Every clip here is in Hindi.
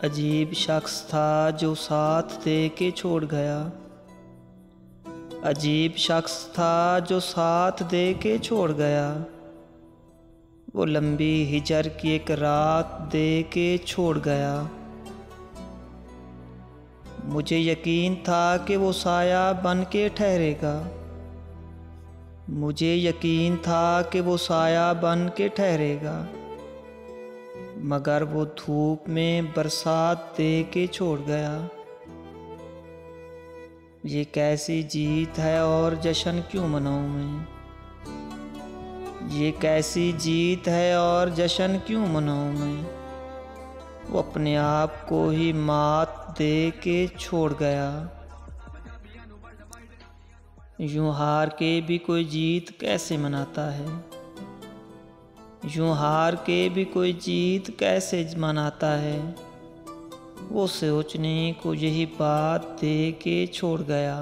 अजीब शख्स था जो साथ दे के छोड़ गया। अजीब शख्स था जो साथ दे के छोड़ गया। वो लंबी हिजर की एक रात दे के छोड़ गया। मुझे यकीन था कि वो साया बन के ठहरेगा। मुझे यकीन था कि वो साया बन के ठहरेगा, मगर वो धूप में बरसात दे के छोड़ गया। ये कैसी जीत है और जश्न क्यों मनाऊं मैं? ये कैसी जीत है और जश्न क्यों मनाऊं मैं? वो अपने आप को ही मात दे के छोड़ गया। यूं हार के भी कोई जीत कैसे मनाता है? यूं हार के भी कोई जीत कैसे मनाता है? वो सोचने को यही बात दे के छोड़ गया।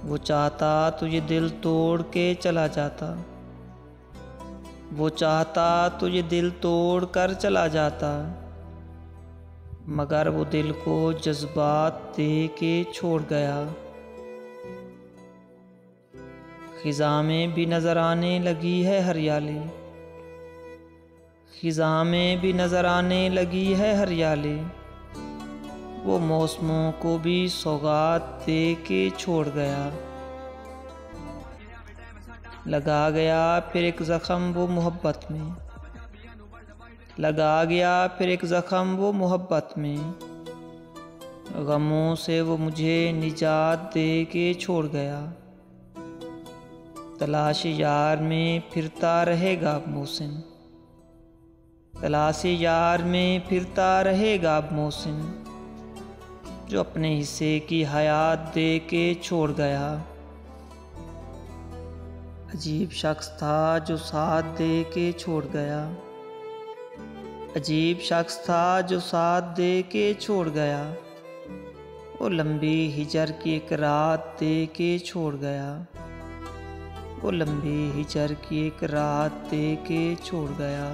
वो चाहता तुझे दिल तोड़ के चला जाता। वो चाहता तुझे दिल तोड़ कर चला जाता, मगर वो दिल को जज्बात दे के छोड़ गया। खिज़ां में भी नज़र आने लगी है हरियाली। खिज़ां में भी नज़र आने लगी है हरियाली। वो मौसमों को भी सौगात दे के छोड़ गया। लगा गया फिर एक ज़ख्म वो मोहब्बत में। लगा गया फिर एक ज़ख्म वो मोहब्बत में। गमों से वो मुझे निजात दे के छोड़ गया। तलाश यार में फिरता रहेगा अब मोहसिन। तलाश यार में फिरता रहेगा अब मोहसिन, जो अपने हिस्से की हयात दे के छोड़ गया। अजीब शख्स था जो साथ दे के छोड़ गया। अजीब शख्स था जो साथ दे के छोड़ गया। वो लंबी हिजर की एक रात दे के छोड़ गया। वो लंबी हिजर की एक रात दे के छोड़ गया।